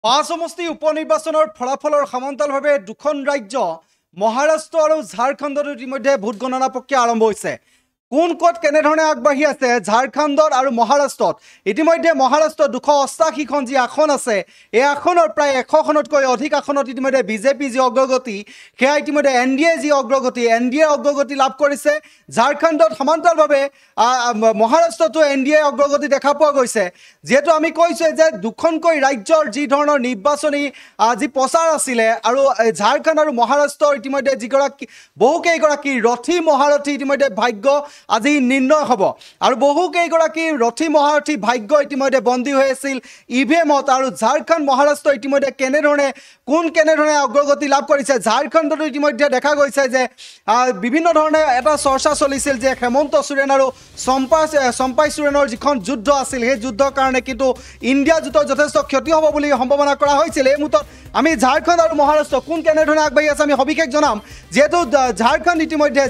পাঁচ সমষ্টি উপনিৰ্বাচনৰ ফলাফলৰ সমান্তৰালভাৱে দুখন ৰাজ্য মহাৰাষ্ট্ৰ আৰু ঝাৰখণ্ডত ইতিমধ্যে ভোট গণনা প্ৰক্ৰিয়া আৰম্ভ হৈছে। কোন ক'ত কেনেধৰণে আগবাঢ়ি আছে ঝাৰখণ্ডত আৰু মহাৰাষ্ট্ৰত। ইতিমধ্যে মহাৰাষ্ট্ৰত 288খন যি আসন আছে, এই আসনৰ প্ৰায় 100খনতকৈ অধিক আসনত ইতিমধ্যে বিজেপি যি অগ্ৰগতি, সেয়া ইতিমধ্যে NDA যি অগ্ৰগতি, NDA অগ্ৰগতি লাভ কৰিছে। ঝাৰখণ্ডত সমান্তৰালভাৱে মহাৰাষ্ট্ৰতো NDA অগ্ৰগতি দেখা পোৱা গৈছে। যিহেতু আমি কৈছোঁ যে দুখনকৈ ৰাজ্যৰ যি ধৰণৰ নিৰ্বাচনী যি প্ৰচাৰ আছিলে, আৰু ঝাৰখণ্ড আৰু মহাৰাষ্ট্ৰৰ ইতিমধ্যে যিগৰাকী বহুকেইগৰাকী ৰথী মহাৰথী ইতিমধ্যে ভাগ্য আজি নিৰ্ণয় হ'ব, আৰু বহুকেইগৰাকী ৰথী মহাৰথী ভাগ্য ইতিমধ্যে বন্দী হৈ আছিল ইভিএমত। আৰু ঝাৰখণ্ড মহাৰাষ্ট্ৰ ইতিমধ্যে কেনেধৰণে অগ্ৰগতি লাভ কৰিছে। ঝাৰখণ্ডতো ইতিমধ্যে দেখা গৈছে যে বিভিন্ন ধৰণে এটা চৰ্চা চলিছিল যে হেমন্ত সোৰেন আৰু চম্পাই সোৰেনৰ যিখন যুদ্ধ আছিল, সেই যুদ্ধৰ কাৰণে কিন্তু ইণ্ডিয়া জোঁটৰ যথেষ্ট ক্ষতি হ'ব বুলি সম্ভাৱনা কৰা হৈছিল। এই মুহূৰ্তত আমি ঝাৰখণ্ড আৰু মহাৰাষ্ট্ৰ কেনেধৰণে আগবাঢ়ি আছে আমি সবিশেষ জনাম। যিহেতু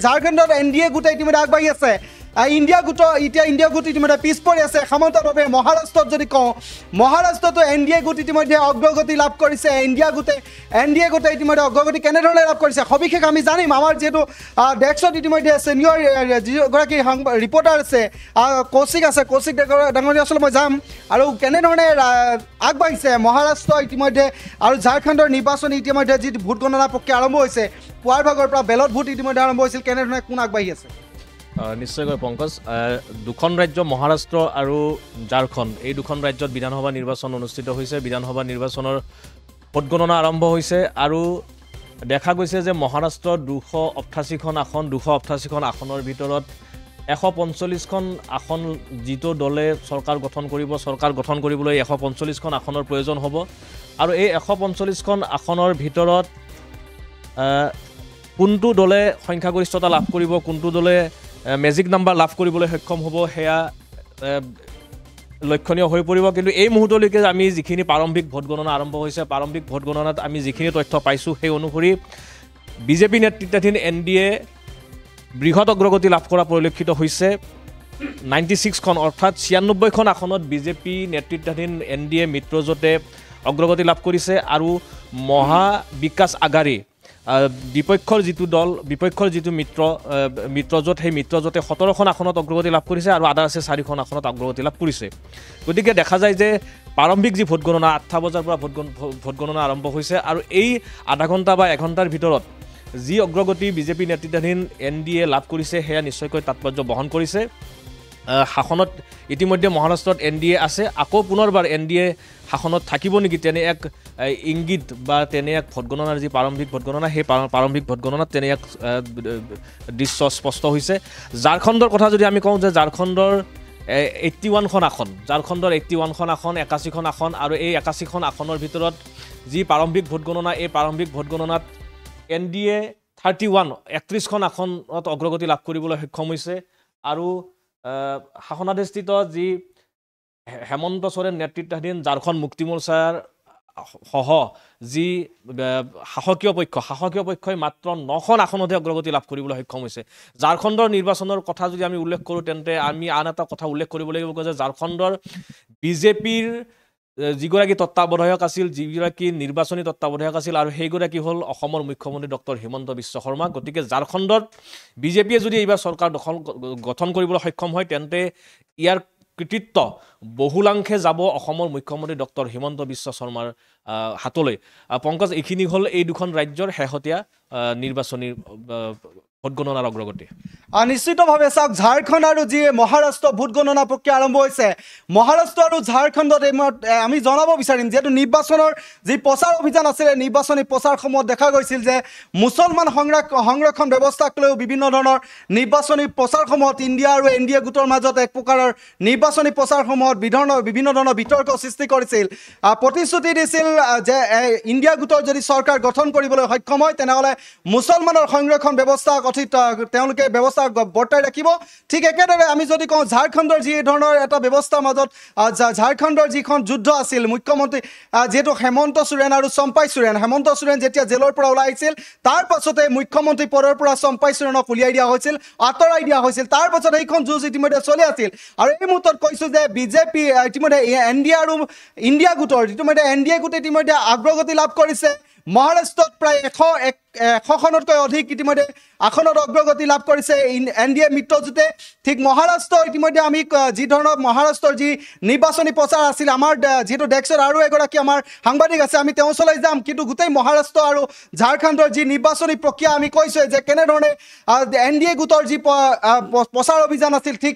ঝাৰখণ্ডত NDA গোটে ইতিমধ্যে আগবাঢ়ি আছে। ইণ্ডিয়া গোট ইতিমধ্যে পিছ পৰি আছে। সমান্তৰালভাৱে মহাৰাষ্ট্ৰত যদি কওঁ, মহাৰাষ্ট্ৰতো NDA গোট ইতিমধ্যে অগ্ৰগতি লাভ কৰিছে। NDA গোটে ইতিমধ্যে অগ্ৰগতি কেনেধৰণে লাভ কৰিছে সবিশেষ আমি জানিম। আমাৰ যিহেতু ডেস্কত ইতিমধ্যে ছিনিয়ৰ যিগৰাকী ৰিপৰ্টাৰ আছে, কৌশিক ডাঙৰীয়া ওচৰলৈ মই যাম, আৰু কেনেধৰণে আগবাঢ়িছে মহাৰাষ্ট্ৰ ইতিমধ্যে আৰু ঝাৰখণ্ডৰ নিৰ্বাচনী ইতিমধ্যে যি ভোট গণনা প্ৰক্ৰিয়া আৰম্ভ হৈছে, পুৱাৰ ভাগৰ পৰা বেলট ভোট ইতিমধ্যে আৰম্ভ হৈছিল, কেনেধৰণে কোন আগবাঢ়ি আছে। নিশ্চয়কৈ পংকজ, দুখন ৰাজ্য মহাৰাষ্ট্ৰ আৰু ঝাৰখণ্ড, এই দুখন ৰাজ্যত বিধানসভা নিৰ্বাচন অনুষ্ঠিত হৈছে। বিধানসভা নিৰ্বাচনৰ ভোট গণনা আৰম্ভ হৈছে, আৰু দেখা গৈছে যে মহাৰাষ্ট্ৰত 288খন আসনৰ ভিতৰত 145খন আসন যিটো দলে চৰকাৰ গঠন কৰিবলৈ 145খন আসনৰ প্ৰয়োজন হ'ব। আৰু এই 145খন আসনৰ ভিতৰত কোনটো দলে সংখ্যাগৰিষ্ঠতা লাভ কৰিব, কোনটো দলে মেজিক নাম্বাৰ লাভ কৰিবলৈ সক্ষম হ'ব, সেয়া লক্ষণীয় হৈ পৰিব। কিন্তু এই মুহূৰ্তলৈকে আমি যিখিনি প্ৰাৰম্ভিক ভোট গণনা আৰম্ভ হৈছে, প্ৰাৰম্ভিক ভোট গণনাত আমি যিখিনি তথ্য পাইছোঁ, সেই অনুসৰি বিজেপি নেতৃত্বাধীন NDA বৃহৎ অগ্ৰগতি লাভ কৰা পৰিলক্ষিত হৈছে। 96খন অৰ্থাৎ 96খন আসনত বিজেপি নেতৃত্বাধীন NDA মিত্ৰজোঁটে অগ্ৰগতি লাভ কৰিছে, আৰু মহা বিকাশ আঘাৰী বিপক্ষৰ যিটো মিত্ৰজোঁট, সেই মিত্ৰজোঁটে 17খন আসনত অগ্ৰগতি লাভ কৰিছে, আৰু আদা আছে 4খন আসনত অগ্ৰগতি লাভ কৰিছে। গতিকে দেখা যায় যে প্ৰাৰম্ভিক যি ভোট গণনা 8টা বজাৰ পৰা ভোট গণনা আৰম্ভ হৈছে, আৰু এই আধা ঘণ্টা বা এঘণ্টাৰ ভিতৰত যি অগ্ৰগতি বিজেপি নেতৃত্বাধীন NDA লাভ কৰিছে, সেয়া নিশ্চয়কৈ তাৎপৰ্য বহন কৰিছে। শাসনত ইতিমধ্যে মহাৰাষ্ট্ৰত NDA আছে, আকৌ পুনৰবাৰ NDA শাসনত থাকিব নেকি, তেনে এক ইংগিত বা তেনে এক ভোট গণনাৰ যি প্ৰাৰম্ভিক ভোট গণনা, সেই প্ৰাৰম্ভিক ভোট গণনাত তেনে এক দৃশ্য স্পষ্ট হৈছে। ঝাৰখণ্ডৰ কথা যদি আমি কওঁ, যে ঝাৰখণ্ডৰ 81খন আসন, 81খন আসন, আৰু এই 81খন আসনৰ ভিতৰত যি প্ৰাৰম্ভিক ভোট গণনা, এই প্ৰাৰম্ভিক ভোট গণনাত NDA 31খন আসনত অগ্ৰগতি লাভ কৰিবলৈ সক্ষম হৈছে। আৰু শাসনাধিষ্ঠিত যি হেমন্ত সোৰেন নেতৃত্বাধীন ঝাৰখণ্ড মুক্তি মৰ্চাৰ সহ যি শাসকীয় পক্ষই মাত্ৰ 9খন আসনতহে অগ্ৰগতি লাভ কৰিবলৈ সক্ষম হৈছে। ঝাৰখণ্ডৰ নিৰ্বাচনৰ কথা যদি আমি উল্লেখ কৰোঁ, তেন্তে আমি আন এটা কথা উল্লেখ কৰিব লাগিব যে ঝাৰখণ্ডৰ বিজেপিৰ যিগৰাকী তত্ত্বাৱধায়ক আছিল, যিগৰাকী নিৰ্বাচনী তত্ত্বাৱধায়ক আছিল, আৰু সেইগৰাকী হ'ল অসমৰ মুখ্যমন্ত্ৰী ডক্টৰ হিমন্ত বিশ্ব শৰ্মা। গতিকে ঝাৰখণ্ডত বিজেপিয়ে যদি এইবাৰ চৰকাৰ গঠন কৰিবলৈ সক্ষম হয়, তেন্তে ইয়াৰ কৃতিত্ব বহুলাংশে যাব অসমৰ মুখ্যমন্ত্ৰী ডক্টৰ হিমন্ত বিশ্ব শৰ্মাৰ হাতলৈ। পংকজ, এইখিনি হ'ল এই দুখন ৰাজ্যৰ শেহতীয়া নিৰ্বাচনী ভোট গণনাৰ অগ্ৰগতি। নিশ্চিতভাৱে চাওক, ঝাৰখণ্ড আৰু যি মহাৰাষ্ট্ৰ ভোট গণনা প্ৰক্ৰিয়া আৰম্ভ হৈছে, মহাৰাষ্ট্ৰ আৰু ঝাৰখণ্ডত আমি জনাব বিচাৰিম, যিহেতু নিৰ্বাচনৰ যি প্ৰচাৰ অভিযান আছিলে, নিৰ্বাচনী প্ৰচাৰসমূহত দেখা গৈছিল যে মুছলমান সংৰক্ষণ ব্যৱস্থাক লৈও বিভিন্ন ধৰণৰ নিৰ্বাচনী প্ৰচাৰসমূহত ইণ্ডিয়া আৰু NDA গোটৰ মাজত এক প্ৰকাৰৰ নিৰ্বাচনী প্ৰচাৰসমূহত বিভিন্ন ধৰণৰ বিতৰ্ক সৃষ্টি কৰিছিল। প্ৰতিশ্ৰুতি দিছিল যে ইণ্ডিয়া গোটৰ যদি চৰকাৰ গঠন কৰিবলৈ সক্ষম হয়, তেনেহ'লে মুছলমানৰ সংৰক্ষণ ব্যৱস্থা কথিত তেওঁলোকে ব্যৱস্থা বৰ্তাই ৰাখিব ঠিক একেদৰে আমি যদি কওঁ ঝাৰখণ্ডৰ যি ধৰণৰ এটা ব্যৱস্থাৰ মাজত ঝাৰখণ্ডৰ যিখন যুদ্ধ আছিল মুখ্যমন্ত্ৰী যিহেতু হেমন্ত সোৰেণ আৰু চম্পাই সোৰেণ হেমন্ত সোৰেণ যেতিয়া জেলৰ পৰা ওলাই আহিছিল তাৰ পাছতে মুখ্যমন্ত্ৰী পদৰ পৰা চম্পাই সোৰেণক উলিয়াই দিয়া হৈছিল আঁতৰাই দিয়া হৈছিল তাৰ পাছত এইখন যুঁজ ইতিমধ্যে চলি আছিল আৰু এই মুহূৰ্তত কৈছোঁ যে বিজেপি ইতিমধ্যে এনডিএ আৰু ইণ্ডিয়া গোটৰ ইতিমধ্যে এনডিএ গোটে ইতিমধ্যে অগ্ৰগতি লাভ কৰিছে মহাৰাষ্ট্ৰত প্ৰায় 100খনতকৈ অধিক ইতিমধ্যে আসনত অগ্ৰগতি লাভ কৰিছে এনডিএ মিত্ৰজোঁটে ঠিক মহাৰাষ্ট্ৰ ইতিমধ্যে আমি যি ধৰণৰ মহাৰাষ্ট্ৰৰ যি নিৰ্বাচনী প্ৰচাৰ আছিল আমাৰ যিহেতু ডেস্কত আৰু এগৰাকী আমাৰ সাংবাদিক আছে আমি তেওঁ ওচৰলৈ যাম কিন্তু গোটেই মহাৰাষ্ট্ৰ আৰু ঝাৰখণ্ডৰ যি নিৰ্বাচনী প্ৰক্ৰিয়া আমি কৈছোঁ যে কেনেধৰণে এনডিএ গোটৰ যি প্ৰচাৰ অভিযান আছিল ঠিক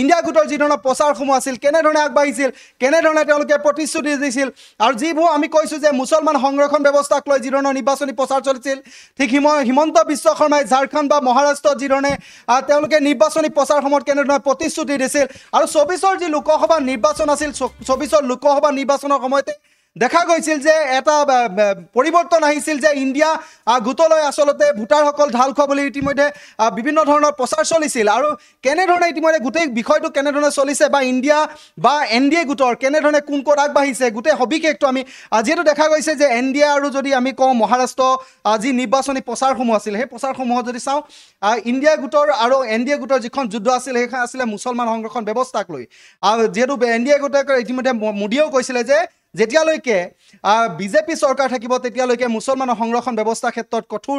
ইণ্ডিয়া গোটৰ যি ধৰণৰ প্ৰচাৰসমূহ আছিল কেনেধৰণে আগবাঢ়িছিল কেনেধৰণে তেওঁলোকে প্ৰতিশ্ৰুতি দিছিল আৰু যিবোৰ আমি কৈছোঁ যে মুছলমান সংৰক্ষণ ব্যৱস্থাক লৈ যি ধৰণৰ নিৰ্বাচনী প্ৰচাৰ চলিছিল ঠিক হিমন্ত বিশ্ব শৰ্মাই ঝাৰখণ্ড বা মহাৰাষ্ট্ৰত যি ধৰণে তেওঁলোকে নিৰ্বাচনী প্ৰচাৰসমূহত কেনেধৰণে প্ৰতিশ্ৰুতি দিছিল আৰু 24ৰ যি লোকসভা নিৰ্বাচন আছিল 24ৰ লোকসভা নিৰ্বাচনৰ সময়তে দেখা গৈছিল যে এটা পৰিৱৰ্তন আহিছিল যে ইণ্ডিয়া গোটলৈ আচলতে ভোটাৰসকল ঢাল খোৱা বুলি ইতিমধ্যে বিভিন্ন ধৰণৰ প্ৰচাৰ চলিছিল আৰু কেনেধৰণে ইতিমধ্যে গোটেই বিষয়টো কেনেধৰণে চলিছে বা ইণ্ডিয়া বা এনডিএ গোটৰ কেনেধৰণে কোন ক'ত আগবাঢ়িছে গোটেই সবিশেষটো আমি যিহেতু দেখা গৈছে যে এনডিএ আৰু যদি আমি কওঁ মহাৰাষ্ট্ৰ যি নিৰ্বাচনী প্ৰচাৰসমূহ আছিল সেই প্ৰচাৰসমূহত যদি চাওঁ ইণ্ডিয়া গোটৰ আৰু এনডিএ গোটৰ যিখন যুদ্ধ আছিল সেইখন আছিলে মুছলমান সংৰক্ষণ ব্যৱস্থাক লৈ যিহেতু এনডিএ গোটে ইতিমধ্যে মোদীয়েও কৈছিলে যে যেতিয়ালৈকে বিজেপি চৰকাৰ থাকিব তেতিয়ালৈকে মুছলমানৰ সংৰক্ষণ ব্যৱস্থাৰ ক্ষেত্ৰত কঠোৰ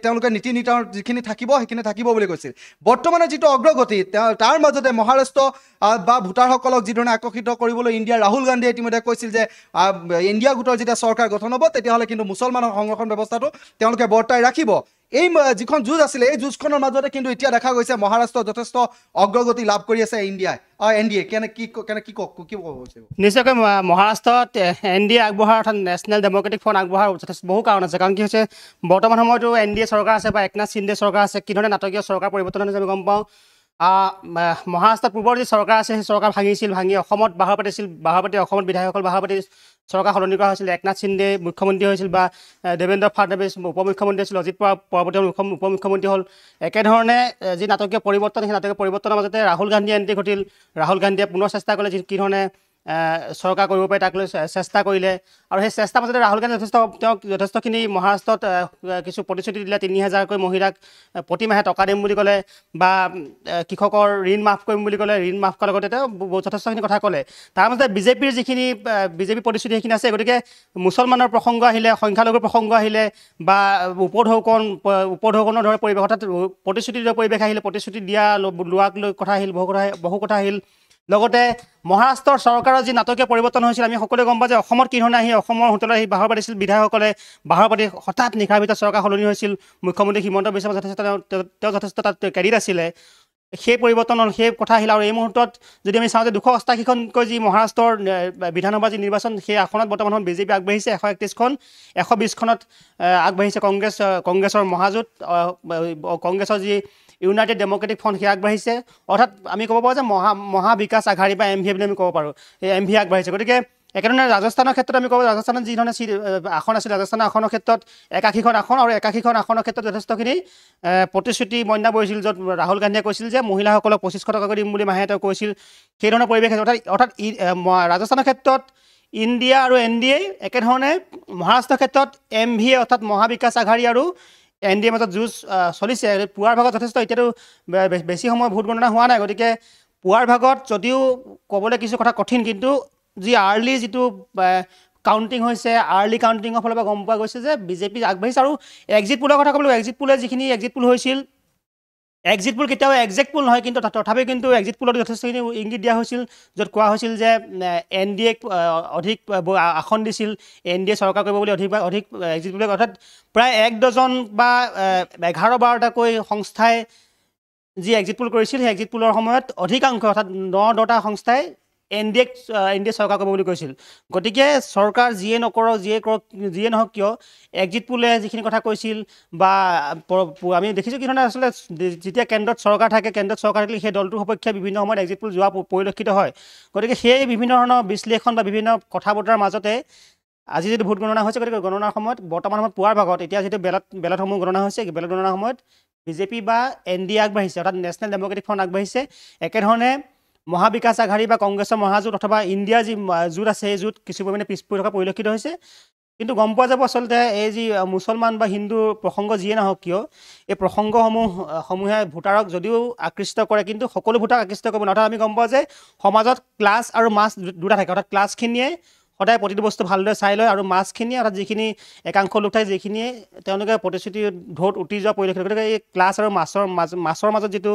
তেওঁলোকে নীতি নিৰ্ধাৰণ যিখিনি থাকিব সেইখিনি থাকিব বুলি কৈছিল বৰ্তমানে যিটো অগ্ৰগতি তাৰ মাজতে মহাৰাষ্ট্ৰ বা ভোটাৰসকলক যিধৰণে আকৰ্ষিত কৰিবলৈ ইণ্ডিয়াৰ ৰাহুল গান্ধীয়ে ইতিমধ্যে কৈছিল যে ইণ্ডিয়া গোটৰ যেতিয়া চৰকাৰ গঠন হ'ব তেতিয়াহ'লে কিন্তু মুছলমানৰ সংৰক্ষণ ব্যৱস্থাটো তেওঁলোকে বৰ্তাই ৰাখিব এই যিখন যুঁজ আছিলে এই যুঁজখনৰ মাজতে কিন্তু এতিয়া দেখা গৈছে মহাৰাষ্ট্ৰত যথেষ্ট অগ্ৰগতি লাভ কৰি আছে এনডিএ কি ক'ব নিশ্চয়কৈ মহাৰাষ্ট্ৰত এনডিএ আগবঢ়াৰ অৰ্থাৎ নেশ্যনেল ডেম'ক্ৰেটিক ফ্ৰণ্ট আগবঢ়াৰ যথেষ্ট বহু কাৰণ আছে কাৰণ কি হৈছে বৰ্তমান সময়তো এনডিএ চৰকাৰ আছে বা একনাথ সিন্ধে চৰকাৰ আছে কি ধৰণে নাটকীয় চৰকাৰ পৰিৱৰ্তন হৈছে আমি গম পাওঁ মহাৰাষ্ট্ৰত পূৰ্বৰ যি চৰকাৰ আছে সেই চৰকাৰ ভাঙি অসমত বাহাৰ পাতিছিল অসমত বিধায়কসকল বাহাৰ পাতি চৰকাৰ সলনি কৰা হৈছিল একনাথ সিন্ধে মুখ্যমন্ত্ৰী হৈছিল বা দেৱেন্দ্ৰ ফাডনবিছ উপমুখ্যমন্ত্ৰী আছিল অজিত পাৱাৰ পৰৱৰ্তী উপমুখ্যমন্ত্ৰী হ'ল একেধৰণে যি নাটকীয় পৰিৱৰ্তন সেই নাটকীয় পৰিৱৰ্তনৰ মাজতে ৰাহুল গান্ধীয়ে এণ্ট্ৰি ঘটিল ৰাহুল গান্ধীয়ে পুনৰ চেষ্টা কৰিলে কি ধৰণে চৰকাৰ কৰিব পাৰি তাক লৈ চেষ্টা কৰিলে আৰু সেই চেষ্টাৰ মাজতে ৰাহুল গান্ধীয়ে তেওঁক যথেষ্টখিনি মহাৰাষ্ট্ৰত কিছু প্ৰতিশ্ৰুতি দিলে 3000কৈ মহিলাক প্ৰতিমাহে টকা দিম বুলি ক'লে বা কৃষকৰ ঋণ মাফ কৰিম বুলি ক'লে ঋণ মাফ কৰাৰ লগতে তেওঁ যথেষ্টখিনি কথা ক'লে তাৰ মাজতে বিজেপিৰ যিখিনি বিজেপি প্ৰতিশ্ৰুতি সেইখিনি আছে গতিকে মুছলমানৰ প্ৰসংগ আহিলে সংখ্যালঘুৰ প্ৰসংগ আহিলে বা উপঢৌকনৰ দৰে পৰিৱেশ অৰ্থাৎ প্ৰতিশ্ৰুতি দিয়া পৰিৱেশ আহিলে প্ৰতিশ্ৰুতি দিয়া লোৱাক লৈ কথা আহিল বহু কথা আহিল লগতে মহাৰাষ্ট্ৰৰ চৰকাৰৰ যি নাটকীয় পৰিৱৰ্তন হৈছিল আমি সকলোৱে গম পাওঁ যে অসমত কি ধৰণে আহি অসমৰ হোটেলত আহি বাহাৰ পাতিছিল বিধায়কসকলে বাহাৰ পাতি হঠাৎ নিশাৰ ভিতৰত চৰকাৰ সলনি হৈছিল মুখ্যমন্ত্ৰী হিমন্ত বিশ্ব তেওঁ যথেষ্ট তাত কেৰিয়াৰ আছিলে সেই পৰিৱৰ্তন সেই কথা আহিল আৰু এই মুহূৰ্তত যদি আমি চাওঁ যে 288খনকৈ যি মহাৰাষ্ট্ৰৰ বিধানসভা যি নিৰ্বাচন সেই আসনত বৰ্তমান সময়ত বিজেপি আগবাঢ়িছে 131খন 120খনত আগবাঢ়িছে কংগ্ৰেছৰ মহাজোঁট কংগ্ৰেছৰ যি ইউনাইটেড ডেম'ক্ৰেটিক ফ্ৰণ্ট সেয়া আগবাঢ়িছে অৰ্থাৎ আমি ক'ব পাৰোঁ যে মহা বিকাশ আঘাড়ী বা MVA বুলি আমি ক'ব পাৰোঁ এই MVA আগবাঢ়িছে গতিকে একেধৰণে ৰাজস্থানৰ ক্ষেত্ৰত আমি ক'ব ৰাজস্থানত যি ধৰণে আসন আছিল ৰাজস্থানৰ আসনৰ ক্ষেত্ৰত 81খন আসন আৰু 81খন আসনৰ ক্ষেত্ৰত যথেষ্টখিনি প্ৰতিশ্ৰুতি বন্যা বহিছিল য'ত ৰাহুল গান্ধীয়ে কৈছিল যে মহিলাসকলক 2500 টকাকৈ দিম বুলি মাহে তেওঁ কৈছিল সেই ধৰণৰ পৰিৱেশ অৰ্থাৎ ৰাজস্থানৰ ক্ষেত্ৰত ইণ্ডিয়া আৰু এনডিএ একেধৰণে মহাৰাষ্ট্ৰৰ ক্ষেত্ৰত MVA অৰ্থাৎ মহা বিকাশ আঘাড়ী আৰু এনডিএৰ মাজত যুঁজ চলিছে পুৱাৰ ভাগত যথেষ্ট এতিয়াতো বেছি সময় ভোট গণনা হোৱা নাই গতিকে পুৱাৰ ভাগত যদিও ক'বলৈ কিছু কথা কঠিন কিন্তু যি আৰ্লি যিটো কাউণ্টিং হৈছে আৰ্লি কাউণ্টিঙৰ ফালৰ পৰা গম পোৱা গৈছে যে বিজেপি আগবাঢ়িছে আৰু এক্সিট পোলৰ কথা ক'বলৈ এক্সিট পোলে যিখিনি এক্সিট পোল হৈছিল এক্সিট পোল কেতিয়াও একজেক্ট পোল নহয় কিন্তু তথাপি কিন্তু এক্সিট পোলত যথেষ্টখিনি ইংগিত দিয়া হৈছিল য'ত কোৱা হৈছিল যে এনডিএক অধিক আসন দিছিল এনডিএ চৰকাৰ কৰিব বুলি অধিক এক্সিট পোলে অৰ্থাৎ প্ৰায় 1 ডজন বা 11-12টাকৈ সংস্থাই যি এক্সিট পোল কৰিছিল সেই এক্সিট পোলৰ সময়ত অধিকাংশ অৰ্থাৎ 9-10টা সংস্থাই এনডিএ চৰকাৰ কৰিব বুলি কৈছিল গতিকে চৰকাৰ যিয়ে নহওক কিয় এক্সিট পোলে যিখিনি কথা কৈছিল বা আমি দেখিছোঁ কি ধৰণে আচলতে যেতিয়া কেন্দ্ৰত চৰকাৰ থাকে সেই দলটোৰ সপক্ষে বিভিন্ন সময়ত এক্সিট পোল যোৱা পৰিলক্ষিত হয় গতিকে সেই বিভিন্ন ধৰণৰ বিশ্লেষণ বা বিভিন্ন কথা বতৰাৰ মাজতে আজি যদি ভোট গণনা হৈছে গতিকে গণনাৰ সময়ত বৰ্তমান সময়ত পুৱাৰ ভাগত এতিয়া যিটো বেলতসমূহ গণনা হৈছে বেলট গণনাৰ সময়ত বিজেপি বা NDA আগবাঢ়িছে অৰ্থাৎ নেশ্যনেল ডেম'ক্ৰেটিক ফ্ৰণ্ট আগবাঢ়িছে একেধৰণে মহাবিকাশ আঘাড়ী বা কংগ্ৰেছৰ মহাজোঁট অথবা ইণ্ডিয়াৰ যি জোঁট আছে সেই জোঁট কিছু পৰিমাণে পিছ পৰি থকা পৰিলক্ষিত হৈছে কিন্তু গম পোৱা যাব আচলতে এই যি মুছলমান বা হিন্দুৰ প্ৰসংগ যিয়ে নহওক কিয় এই প্ৰসংগসমূহে ভোটাৰক যদিও আকৃষ্ট কৰে কিন্তু সকলো ভোটাৰক আকৃষ্ট কৰিব নহয় অৰ্থাৎ আমি গম পাওঁ যে সমাজত ক্লাছ আৰু মাছ দুটা থাকে অৰ্থাৎ ক্লাছখিনিয়ে সদায় প্ৰতিটো বস্তু ভালদৰে চাই লয় আৰু মাছখিনিয়ে অৰ্থাৎ যিখিনি একাংশ লোক থাকে যিখিনিয়ে তেওঁলোকে প্ৰতিশ্ৰুতি ঢৌত উটি যোৱা পৰিলক্ষিত গতিকে এই ক্লাছ আৰু মাছৰ মাজত যিটো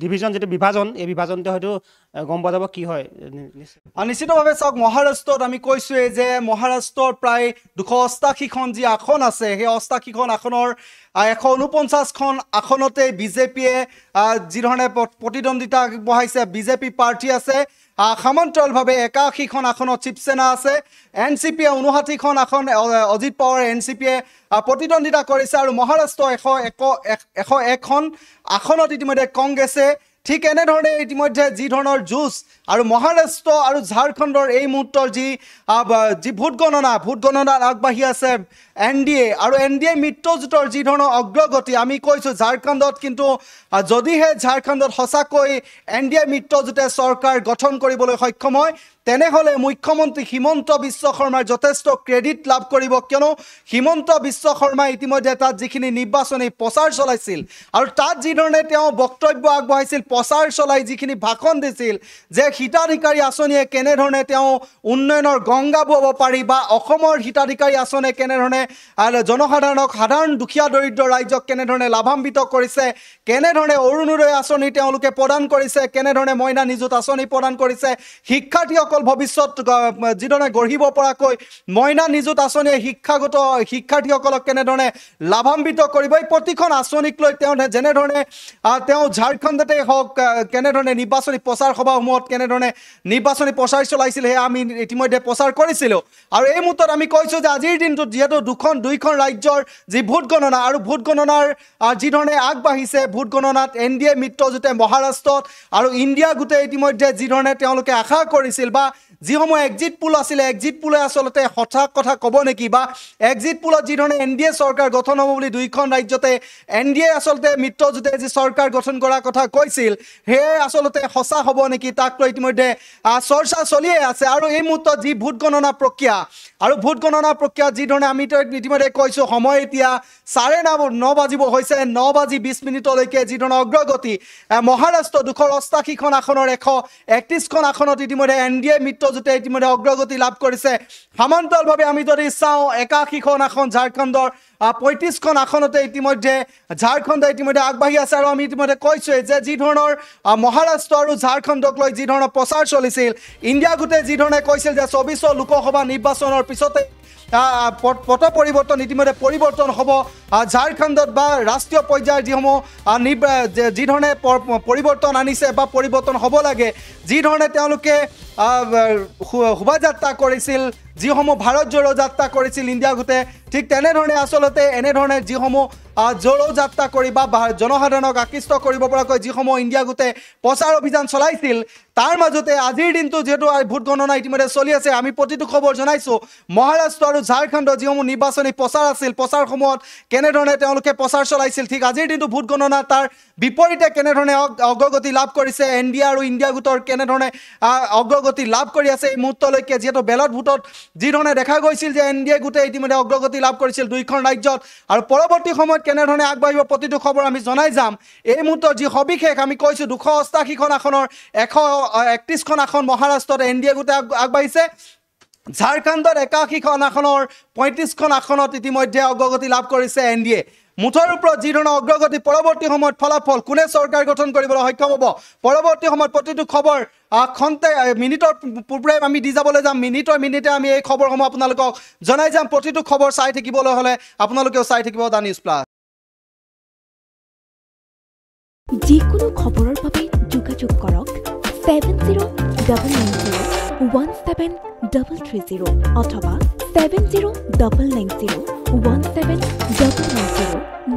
ডিভিজন যিটো বিভাজন এই বিভাজনতে হয়তো গম পোৱা যাব কি হয় নিশ্চিতভাৱে চাওক মহাৰাষ্ট্ৰত আমি কৈছোঁৱেই যে মহাৰাষ্ট্ৰৰ প্ৰায় 288খন যি আসন আছে সেই 88খন আসনৰ 149খন আসনতে বিজেপিয়ে যিধৰণে প্ৰতিদ্বন্দ্বিতা আগবঢ়াইছে বিজেপি প্ৰাৰ্থী আছে সমান্তৰালভাৱে 81খন আসনত শিৱসেনা আছে NCPয়ে 59খন আসন অজিত পাৱাৰ NCPয়ে প্ৰতিদ্বন্দ্বিতা কৰিছে আৰু মহাৰাষ্ট্ৰ 101খন আসনত ইতিমধ্যে কংগ্ৰেছে ঠিক এনেধৰণে ইতিমধ্যে যি ধৰণৰ যুঁজ আৰু মহাৰাষ্ট্ৰ আৰু ঝাৰখণ্ডৰ এই মুহূৰ্তৰ যি ভোট গণনাত আগবাঢ়ি আছে NDA আৰু NDA মিত্ৰজোঁটৰ যি ধৰণৰ অগ্ৰগতি আমি কৈছোঁ ঝাৰখণ্ডত কিন্তু যদিহে ঝাৰখণ্ডত সঁচাকৈ NDA মিত্ৰজোঁটে চৰকাৰ গঠন কৰিবলৈ সক্ষম হয় তেনেহ'লে মুখ্যমন্ত্ৰী হিমন্ত বিশ্ব শৰ্মাৰ যথেষ্ট ক্ৰেডিট লাভ কৰিব কিয়নো হিমন্ত বিশ্ব শৰ্মাই ইতিমধ্যে তাত যিখিনি নিৰ্বাচনী প্ৰচাৰ চলাইছিল আৰু তাত যিধৰণে তেওঁ বক্তব্য আগবঢ়াইছিল প্ৰচাৰ চলাই যিখিনি ভাষণ দিছিল যে হিতাধিকাৰী আঁচনিয়ে কেনেধৰণে তেওঁ উন্নয়নৰ গংগা বুৱাব পাৰি বা অসমৰ হিতাধিকাৰী আঁচনিয়ে কেনেধৰণে জনসাধাৰণক সাধাৰণ দুখীয়া দৰিদ্ৰ ৰাইজক কেনেধৰণে লাভান্বিত কৰিছে কেনেধৰণে অৰুণোদয় আঁচনি তেওঁলোকে প্ৰদান কৰিছে কেনেধৰণে মইনা নিযুত আঁচনি প্ৰদান কৰিছে শিক্ষাৰ্থীসকল ভৱিষ্যত যিধৰণে গঢ়িব পৰাকৈ মইনা নিযুত আঁচনিয়ে শিক্ষাৰ্থীসকলক কেনেধৰণে লাভান্বিত কৰিব এই প্ৰতিখন আঁচনিক লৈ তেওঁ যেনেধৰণে তেওঁ ঝাৰখণ্ডতে হওক কেনেধৰণে নিৰ্বাচনী প্ৰচাৰ সভাসমূহত কেনেধৰণে নিৰ্বাচনী প্ৰচাৰ চলাইছিল সেয়া আমি ইতিমধ্যে প্ৰচাৰ কৰিছিলোঁ আৰু এই মুহূৰ্তত আমি কৈছোঁ যে আজিৰ দিনটোত যিহেতু দুইখন ৰাজ্যৰ যি ভোট গণনা আৰু ভোট গণনাৰ যিধৰণে আগবাঢ়িছে ভোট গণনাত NDA মিত্ৰজোঁটে মহাৰাষ্ট্ৰত আৰু ইণ্ডিয়া গোটে ইতিমধ্যে যিধৰণে তেওঁলোকে আশা কৰিছিল বা যিসমূহ এক্সিট পোল আছিলে এক্সিট পোলে আচলতে সঁচা কথা ক'ব নেকি বা এক্সিট পোলত যিধৰণে NDA চৰকাৰ গঠন হ'ব বুলি দুইখন ৰাজ্যতে NDA আচলতে মিত্ৰজোঁটে যি চৰকাৰ গঠন কৰাৰ কথা কৈছিল সেয়ে আচলতে সঁচা হ'ব নেকি তাক লৈ ইতিমধ্যে চৰ্চা চলিয়ে আছে আৰু এই মুহূৰ্তত যি ভোট গণনা প্ৰক্ৰিয়া যিধৰণে আমি ইতিমধ্যে কৈছোঁ সময় এতিয়া 9:30 বাজিব হৈছে 9:20 যিধৰণৰ অগ্ৰগতি মহাৰাষ্ট্ৰ 288খন আসনৰ 131খন আসনত ইতিমধ্যে NDA মিত্ৰজোঁটে ইতিমধ্যে অগ্ৰগতি লাভ কৰিছে সমান্তৰালভাৱে আমি যদি চাওঁ 81খন আসন ঝাৰখণ্ডৰ 35খন আসনতে ইতিমধ্যে ঝাৰখণ্ডে ইতিমধ্যে আগবাঢ়ি আছে আৰু আমি ইতিমধ্যে কৈছোঁৱেই যে যি ধৰণৰ মহাৰাষ্ট্ৰ আৰু ঝাৰখণ্ডক লৈ যি ধৰণৰ প্ৰচাৰ চলিছিল ইণ্ডিয়া গোটে যি ধৰণে কৈছিল যে 24 লোকসভা নিৰ্বাচনৰ পিছতে পট পৰিৱৰ্তন ইতিমধ্যে পৰিৱৰ্তন হ'ব ঝাৰখণ্ডত বা ৰাষ্ট্ৰীয় পৰ্যায়ৰ যিসমূহ যি ধৰণে পৰিৱৰ্তন আনিছে বা পৰিৱৰ্তন হ'ব লাগে যি ধৰণে তেওঁলোকে শোভাযাত্ৰা কৰিছিল যিসমূহ ভাৰত জোড়ো যাত্ৰা কৰিছিল ইণ্ডিয়া গোটে ঠিক তেনেধৰণে আচলতে এনেধৰণে যিসমূহ জোড়ো যাত্ৰা কৰি বা জনসাধাৰণক আকৃষ্ট কৰিব পৰাকৈ যিসমূহ ইণ্ডিয়া গোটে প্ৰচাৰ অভিযান চলাইছিল তাৰ মাজতে আজিৰ দিনটো যিহেতু ভোট গণনা ইতিমধ্যে চলি আছে আমি প্ৰতিটো খবৰ জনাইছোঁ মহাৰাষ্ট্ৰ আৰু ঝাৰখণ্ডৰ যিসমূহ নিৰ্বাচনী প্ৰচাৰ আছিল প্ৰচাৰসমূহত কেনেধৰণে তেওঁলোকে প্ৰচাৰ চলাইছিল ঠিক আজিৰ দিনটো ভোট গণনা তাৰ বিপৰীতে কেনেধৰণে অগ্ৰগতি লাভ কৰিছে NDA আৰু ইণ্ডিয়া গোটৰ কেনেধৰণে অগ্ৰগতি লাভ কৰি আছে এই মুহূৰ্তলৈকে যিহেতু বেলট ভোটত যিধৰণে দেখা গৈছিল যে NDA গোটে ইতিমধ্যে অগ্ৰগতি লাভ কৰিছিল দুইখন ৰাজ্যত আৰু পৰৱৰ্তী সময়ত কেনেধৰণে আগবাঢ়িব প্ৰতিটো খবৰ আমি জনাই যাম এই মুহূৰ্তৰ যি সবিশেষ আমি কৈছোঁ 288খন আসনৰ 131খন আসন মহাৰাষ্ট্ৰত NDA গোটে আগবাঢ়িছে ঝাৰখণ্ডত 81খন আসনৰ 35খন আসনত ইতিমধ্যে অগ্ৰগতি লাভ কৰিছে NDA মুঠৰ ওপৰত যি ধৰণৰ অগ্ৰগতি পৰৱৰ্তী সময়ত ফলাফল কোনে চৰকাৰ গঠন কৰিবলৈ সক্ষম হ'ব পৰৱৰ্তী সময়ত প্ৰতিটো খবৰ মিনিটৰ পূৰ্বে আমি দি যাবলৈ যাম মিনিটে আমি এই খবৰসমূহ আপোনালোকক জনাই যাম প্ৰতিটো খবৰ চাই থাকিবলৈ হ'লে আপোনালোকেও চাই থাকিব দা নিউজ প্লাছ যিকোনো খবৰৰ বাবে যোগাযোগ কৰক 7099017330 অথবা 7099017390